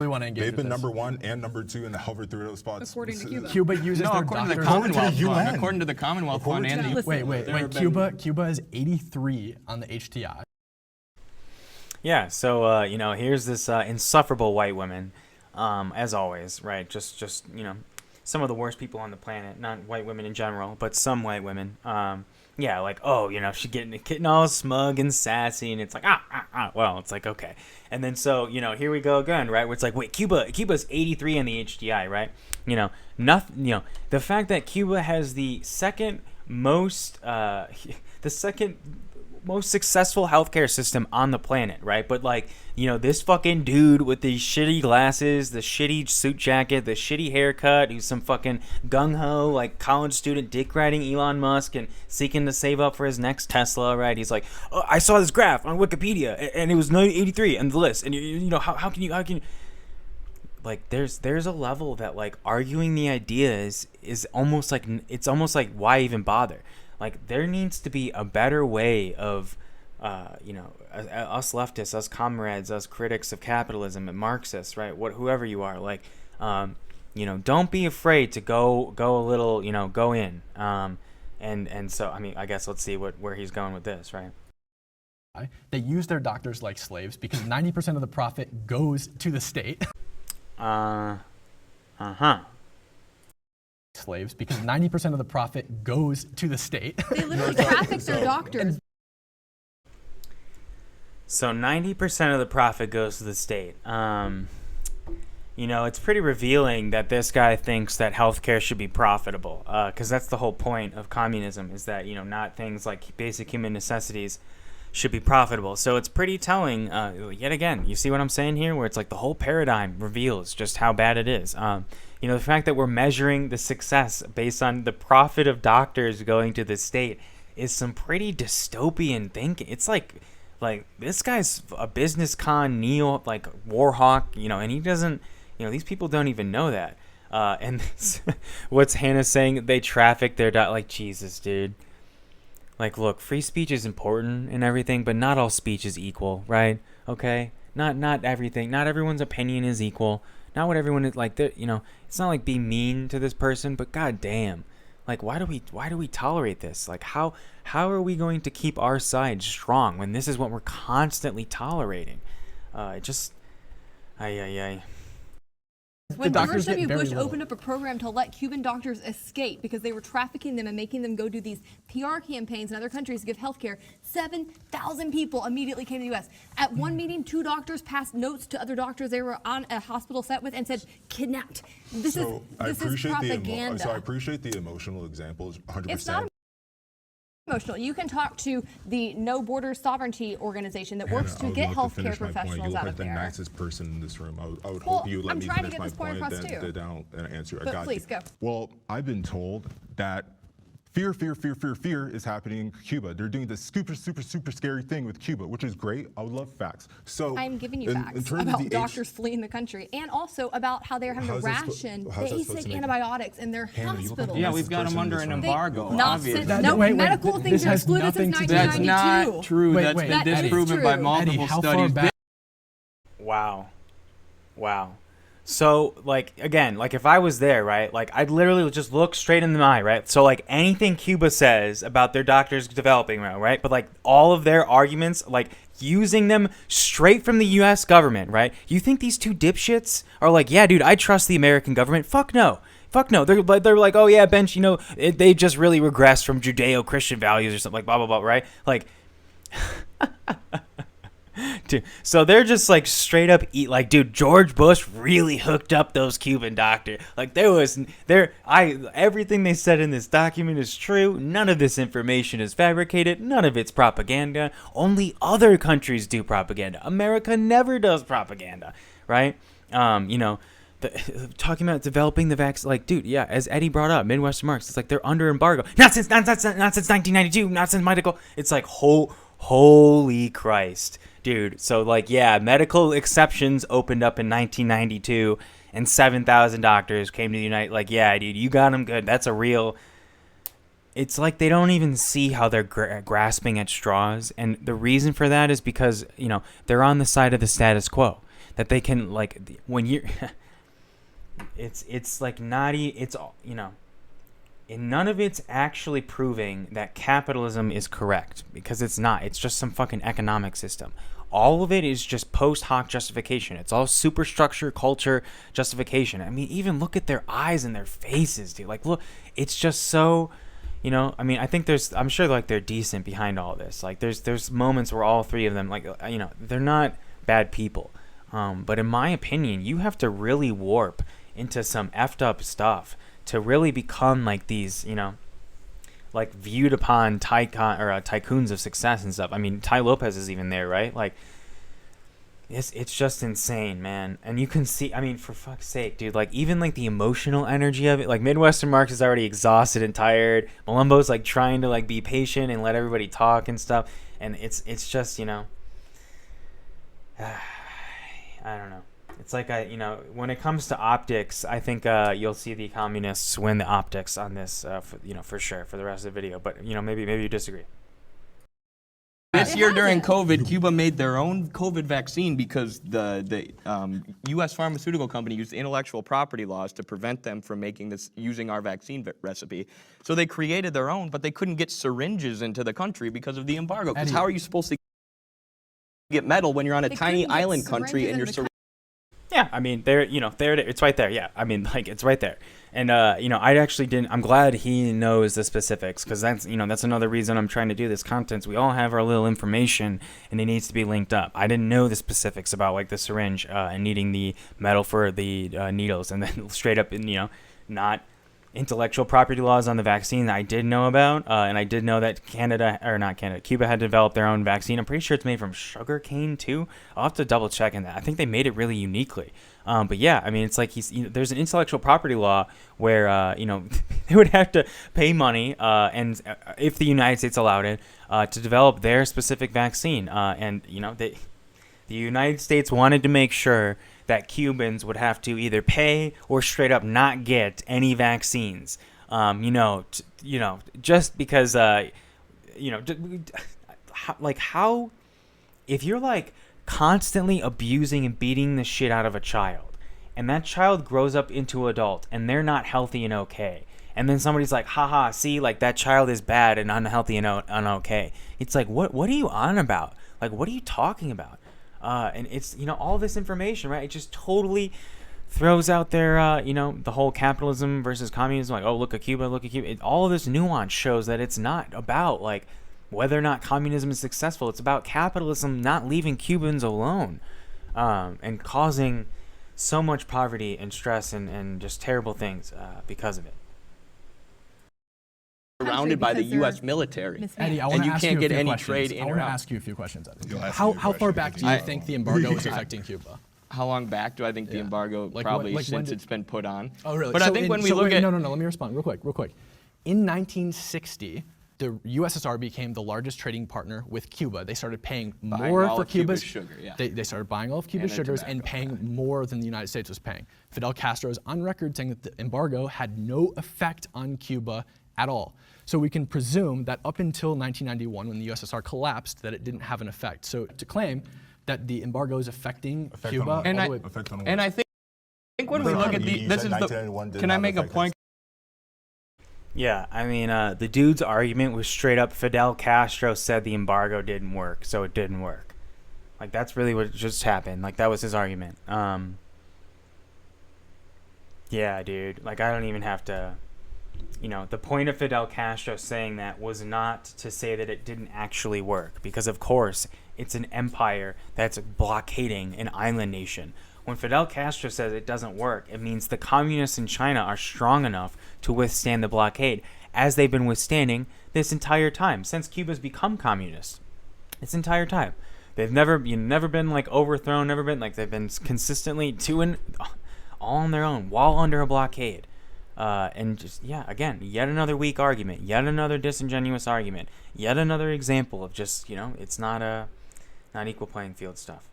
We want to engage They've been with this. number 1 and number 2 in the hover through those spots. According to Cuba. Cuba uses their according to the doctors. Commonwealth UN. Fund. According to the Commonwealth Fund and the Wait. Cuba is 83 on the HTI. Yeah, so, here's this insufferable white woman, as always, right? Just some of the worst people on the planet, not white women in general, but some white women. She getting all smug and sassy, and it's like, well, it's like, okay. And then so, here we go again, right? Where it's like, wait, Cuba's 83 on the HDI, right? The fact that Cuba has the second most successful healthcare system on the planet, right? But this fucking dude with the shitty glasses, the shitty suit jacket, the shitty haircut, who's some fucking gung-ho, college student dick riding Elon Musk and seeking to save up for his next Tesla, right? He's like, oh, I saw this graph on Wikipedia and it was 83 on the list. And how can you there's a level that arguing the idea is almost like, it's almost like, why even bother? There needs to be a better way of, us leftists, us comrades, us critics of capitalism and Marxists, right? Whoever you are, don't be afraid to go a little, go in. And so, I guess let's see where he's going with this, right? They use their doctors like slaves because 90% of the profit goes to the state. Slaves because 90% of the profit goes to the state. They literally traffic their doctors. So 90% of the profit goes to the state. It's pretty revealing that this guy thinks that healthcare should be profitable, because that's the whole point of communism, is that not things like basic human necessities should be profitable. So it's pretty telling, yet again, you see what I'm saying here, where it's the whole paradigm reveals just how bad it is. The fact that we're measuring the success based on the profit of doctors going to the state is some pretty dystopian thinking. It's like this guy's a business con, war hawk, and he doesn't, these people don't even know that. And what's Hannah saying? They traffic their Jesus, dude. Look, free speech is important and everything, but not all speech is equal, right? Okay? Not everything. Not everyone's opinion is equal. Not what everyone is it's not like be mean to this person, but goddamn. Why do we tolerate this? How are we going to keep our side strong when this is what we're constantly tolerating? When George W. Bush opened up a program to let Cuban doctors escape because they were trafficking them and making them go do these PR campaigns in other countries to give health care, 7,000 people immediately came to the U.S. At one meeting, 2 doctors passed notes to other doctors they were on a hospital set with and said, kidnapped. This is propaganda. I appreciate the emotional examples, 100%. It's not emotional. You can talk to the No Borders Sovereignty organization that works to get healthcare professionals out of there. You're the nicest person in this room. I would Well, hope you let I'm me trying to finish get my this point point, across, too. then answer. I But got please, you. go. Well, I've been told that fear is happening in Cuba. They're doing this super scary thing with Cuba, which is great. I would love facts. So I'm giving you facts about doctors fleeing the country, and also about how they're having to ration basic antibiotics in their hospitals. Yeah, we've got them under an embargo. Medical things are excluded since 1992. That's not true. That's been disproven by multiple studies. Wow. So, again, if I was there, right, I'd literally just look straight in the eye, right? So, anything Cuba says about their doctors developing, right? But, all of their arguments, using them straight from the U.S. government, right? You think these two dipshits are yeah, dude, I trust the American government? Fuck no. They're like, oh, yeah, Bench, they just really regressed from Judeo-Christian values or something, blah, blah, blah, right? Dude, so they're just straight up dude, George Bush really hooked up those Cuban doctors. Everything they said in this document is true. None of this information is fabricated. None of it's propaganda. Only other countries do propaganda. America never does propaganda, right? Talking about developing the vaccine, dude, yeah, as Eddie brought up, Midwestern Marks, it's they're under embargo. Not since 1992, not since medical. It's holy Christ. Dude, so yeah, medical exceptions opened up in 1992 and 7,000 doctors came to the United. Yeah, dude, you got them good. That's a real. It's they don't even see how they're grasping at straws. And the reason for that is because, they're on the side of the status quo. that they can, like, when you're it's like not it's all, you know, and none of it's actually proving that capitalism is correct, because it's not. It's just some fucking economic system. All of it is just post hoc justification. It's all superstructure, culture, justification. I mean, even look at their eyes and their faces, dude. Like, look, it's just so, you know, I mean, I think I'm sure, like, they're decent behind all this. Like, there's moments where all three of them, like, you know, they're not bad people. But in my opinion, you have to really warp into some effed up stuff to really become like these, you know, like viewed upon tycoons of success and stuff. I mean, Tai Lopez is even there, right? Like, it's just insane, man. And you can see, I mean, for fuck's sake, dude, like, even like the emotional energy of it, like Midwestern Marx is already exhausted and tired. Malumbo's like trying to like be patient and let everybody talk and stuff. And it's just, you know, I don't know. It's like, you know, when it comes to optics, I think you'll see the communists win the optics on this, you know, for sure, for the rest of the video. But, you know, maybe you disagree. This year during COVID, Cuba made their own COVID vaccine because the U.S. pharmaceutical company used intellectual property laws to prevent them from using our vaccine recipe. So they created their own, but they couldn't get syringes into the country because of the embargo. Because how are you supposed to get metal when you're on a tiny island country and you're Yeah, I mean, it's right there. Yeah, I mean, like, it's right there. And, you know, I'm glad he knows the specifics, because that's another reason I'm trying to do this content. We all have our little information, and it needs to be linked up. I didn't know the specifics about, like, the syringe and needing the metal for the needles, and then straight up, you know, not intellectual property laws on the vaccine that I did know about, and I did know that Cuba had developed their own vaccine. I'm pretty sure it's made from sugar cane too. I'll have to double check on that. I think they made it really uniquely. But yeah, I mean, it's like there's an intellectual property law where you know, they would have to pay money, and if the United States allowed it, to develop their specific vaccine. And you know, the United States wanted to make sure that Cubans would have to either pay or straight up not get any vaccines. You know, just because, you know, like, how, if you're like constantly abusing and beating the shit out of a child, and that child grows up into an adult and they're not healthy and okay, and then somebody's like, haha, see, like, that child is bad and unhealthy and okay. It's like, what are you on about? Like, what are you talking about? And it's, you know, all this information, right? It just totally throws out there, you know, the whole capitalism versus communism. Like, oh, look at Cuba, look at Cuba. All of this nuance shows that it's not about, like, whether or not communism is successful. It's about capitalism not leaving Cubans alone, and causing so much poverty and stress and just terrible things because of it. Surrounded by the U.S. military, Eddie, and you can't get any trade in. I want to ask you a few questions, Eddie. How far back do you think the embargo is affecting Cuba? How long back do I think the embargo? Like, probably like, since it's been put on. Oh, really? But I think when we look at... No, let me respond real quick. In 1960, the USSR became the largest trading partner with Cuba. They started paying more for Cuba's sugar. Yeah. They started buying all of Cuba's sugars and paying more than the United States was paying. Fidel Castro is on record saying that the embargo had no effect on Cuba at all. So we can presume that up until 1991, when the USSR collapsed, that it didn't have an effect. So to claim that the embargo is affecting Cuba, and I think when we look at can I make a point? Yeah, I mean, the dude's argument was straight up Fidel Castro said the embargo didn't work, so it didn't work. Like, that's really what just happened. Like, that was his argument. Yeah, dude. Like, I don't even have to... You know, the point of Fidel Castro saying that was not to say that it didn't actually work, because of course it's an empire that's blockading an island nation. When Fidel Castro says it doesn't work, it means the communists in China are strong enough to withstand the blockade, as they've been withstanding this entire time, since Cuba's become communist. This entire time. They've never been like overthrown, never been like, they've been consistently all on their own while under a blockade. And just, yeah, again, yet another weak argument, yet another disingenuous argument, yet another example of just, you know, it's not equal playing field stuff.